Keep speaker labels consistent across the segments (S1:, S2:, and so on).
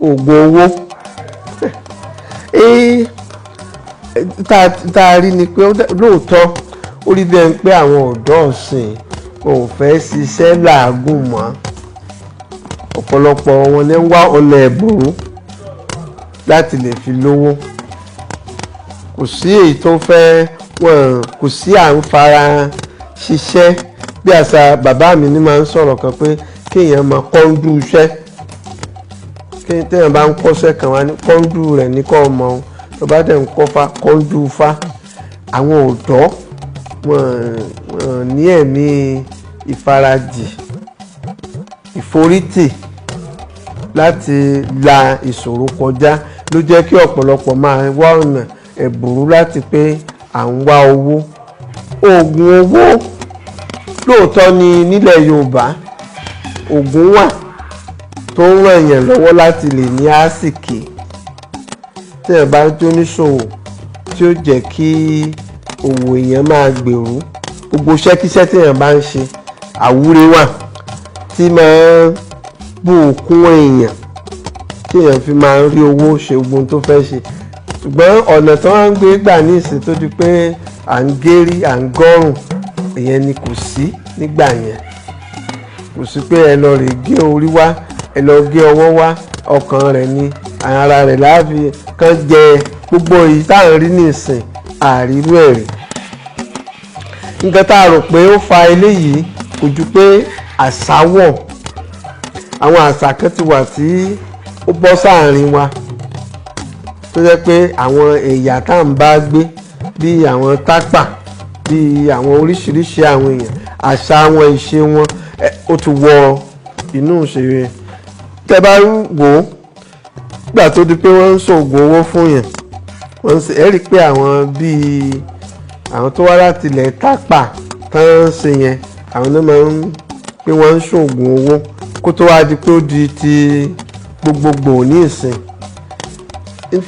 S1: oògùn owó tá a rí ni pé lóòótọ́ ó rí bẹ́ẹ̀ pé àwọn ọ̀dọ́ ọ̀sìn kò fẹ́ ṣiṣẹ́ làágùn mọ́ ọ̀pọ̀lọpọ̀ wọn ní wá ọ̀nà ẹ̀bùrú láti lè fi lówó kò sí èyí tó fẹ́ wọn kò sí à ń fara ṣiṣẹ́ bí àṣà bàbá mi ní máa ń sọ̀rọ̀ kan pé kéèyàn máa kọ́ńdú iṣẹ́ téèyàn bá ń kọ́ṣẹ́ kan wá ní kọ́ńdú rẹ̀ ní kọ́ ọmọ tó bá dẹ̀ ń kọ́fà kọ́ńdú fá àwọn ọ̀dọ́ wọn ní ẹ̀mí ìfarajì ìforítì láti la ìṣòro kọjá ló jẹ́ kí ọ̀pọ̀lọpọ̀ máa wá ọ̀nà ẹ̀bùrú láti pé à ń wá owó oògùn owó lóòótọ́ ni nílẹ̀ Yorùbá oògùn wà tó ń ràn yàn lọ́wọ́ láti lè ní àsìkí tí ẹ̀ bá jó níṣòwò tí ó jẹ́ kí òwò èèyàn máa gbèrú gbogbo iṣẹ́kíṣẹ́ tí èèyàn bá ń ṣe àwúre wà tí máa ń bùkún èèyàn tí èèyàn fi máa ń rí owó ṣe ogun tó fẹ́ ṣe ṣùgbọ́n ọ̀nà tó ń gbé gbà ní ìsìn tó di pé à ń gérí à ń gọ́rùn ìyẹn ni kò sí nígbà yẹn kò sí pé ẹ lọ rè gé orí wá ẹ lọ gé ọwọ́ wá ọkàn rẹ̀ ni ara rẹ̀ láàfin kan jẹ gbogbo èyí tá à ń rí ní ìsìn àrírú ẹ̀rí nǹkan tá a rò pé ó fa eléyìí kò ju pé àṣà wọ̀ àwọn àṣà kan ti wà tí ó bọ́ sáàrin wa tó jẹ́ pé àwọn ẹ̀yà tá à ń bá gbé bíi àwọn Tapa bíi àwọn oríṣiríṣi àwọn èèyàn àṣà wọn ìṣe wọn ó ti wọ inú ìṣeré tẹ́ bá wò ó gbà tó di pé wọ́n ń ṣoògùn owó fún yẹn wọ́n ń ṣe ẹ́ rí i pé àwọn bíi àwọn tó wá láti ilẹ̀ Tapa tán ń ṣe yẹn àwọn náà máa ń pé wọ́n ń ṣoògùn owó kó tó wá di pé ó di ti gbogbogbò ní ìsìn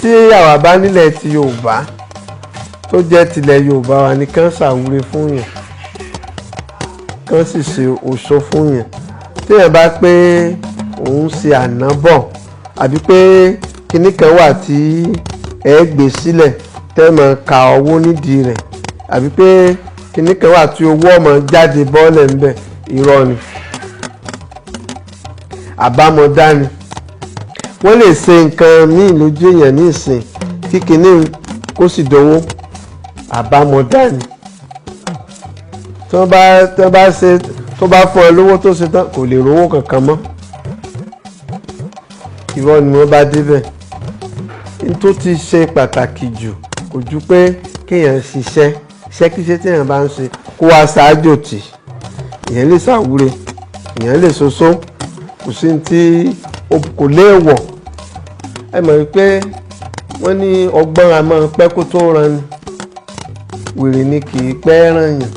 S1: tí àwa bá nílẹ̀ ti Yorùbá tó jẹ́ tilẹ̀ Yorùbá wa ni kán ṣàwúre fún yẹn kán sì ṣe òṣó fún yẹn téèyàn bá pé òun ṣe ànábọ̀ àbí pé kinní kan wà tí ẹ gbé sílẹ̀ tẹ́ máa ka owó nídìí rẹ̀ àbí pé kinní kan wà tí owó ọmọ jáde bọ́ọ̀lẹ̀ ńbẹ̀ irọ́ ni àbámọ̀dá ni wọ́n lè ṣe nǹkan míì lójú èèyàn ní ìsìn kí kinní kó sì dánwó àbámọ̀dá ni tó bá fún ẹ lówó tó ṣe tán kò lè rówó kankan mọ́ irọ́ ni wọ́n bá débẹ̀ ní tó ti ṣe pàtàkì jù kò ju pé kéèyàn ṣiṣẹ́ iṣẹ́kíṣẹ́ téèyàn bá ń ṣe kó wá ṣáájò tì èèyàn lè ṣàwúre èèyàn lè ṣoṣó kò sí tí kò léèwọ̀ ẹ mọ̀ wípé wọ́n ní ọgbọ́n a máa pẹ́ kó tó ran ni wèrè ni kì í pẹ́ ràn yàn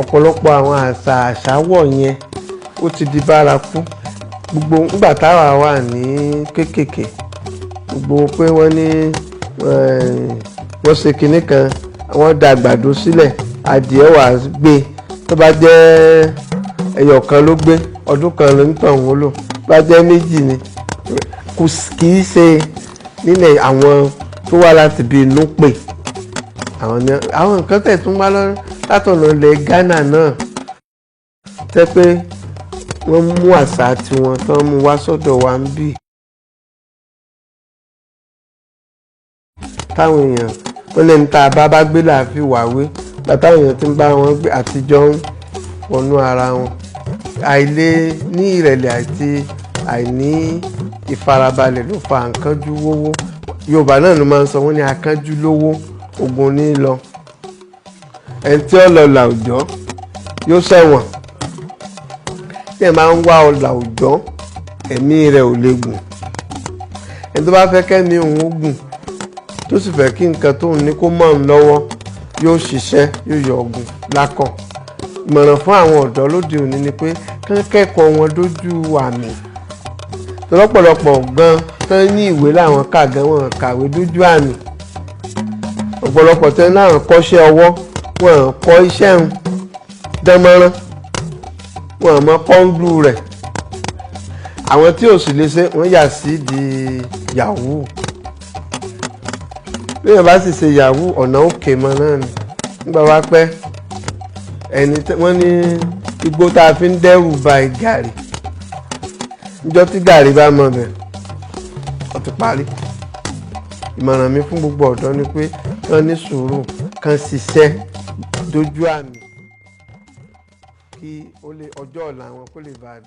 S1: ọ̀pọ̀lọpọ̀ àwọn àṣàwọ̀ yẹn ó ti di bárakú gbogbo nígbà táwa wà ní kéékèèké gbogbo pé wọ́n ní wọ́n ṣe kinní kan wọ́n da àgbàdo sílẹ̀ adìẹ wà gbé tó bá jẹ́ ẹyọ kan ló gbé ọdún kan ló ń tàn wọ́n lò bá jẹ́ méjì ni kì í ṣe nílẹ̀ àwọn tó wá láti bí Nupe àwọn nǹkan tẹ̀ tún wá látọ̀nà ilẹ̀ Ghana náà tẹ́ pé wọ́n mú àṣà tiwọn tán mú wá sọ́dọ̀ wa ń bì táwọn èèyàn wọ́n lẹ́nu tá a bá gbé láàfin wàwé látàwọn èèyàn tí ń bá wọn gbé àtijọ́ ń wọnú ara wọn àìlè ní ìrẹ̀lẹ̀ àti àìní ìfarabalẹ̀ ló fa àǹkánjú wówó Yorùbá náà ló máa ń sọ wọ́n ní akánjú lówó ogun ní lọ ẹni tí ó lọ làwùjọ yóò ṣẹ̀wọ̀n tí ẹ máa ń wá ọlà òjọ́ ẹ̀mí rẹ̀ ò lè gùn ẹni tó bá fẹ́ kẹ́mi òun ó gùn tó sì fẹ́ kí nǹkan tóun ní kó mọ̀ ń lọ́wọ́ yóò ṣiṣẹ́ yóò yọ ọ̀gùn lákàn ìmọ̀ràn fún àwọn ọ̀dọ́ lóde òní ni pé kán kẹ́kọ̀ọ́ wọn dójú àmì lọ́pọ̀lọpọ̀ gan tán ní ìwé láwọn kà gan wọn kàwé dójú àmì ọ̀pọ̀lọpọ̀ tán láwọn kọ́ṣẹ́ ọwọ́ wọn kọ́ iṣẹ́ ń dánmọ́rán wọn mọ kọ́ńdù rẹ̀ àwọn tí ò sì lè ṣe wọ́n yà sí di yahoo bí wọ́n bá sì ṣe yahoo ọ̀nà òkè mọ́ náà ni nígbà wá pẹ́ ẹni wọ́n ní igbó tá a fi ń dẹ́rù ba gàrí níjọ́ tí gàrí bá mọ̀ bẹ̀ ó ti parí. Ìmọ̀ràn mi fún gbogbo ọ̀dọ́ ni pé kán ní sùúrù kán ṣiṣẹ́ dójú àmì kí ọjọ́ ọ̀la wọn kó lè bá a dá.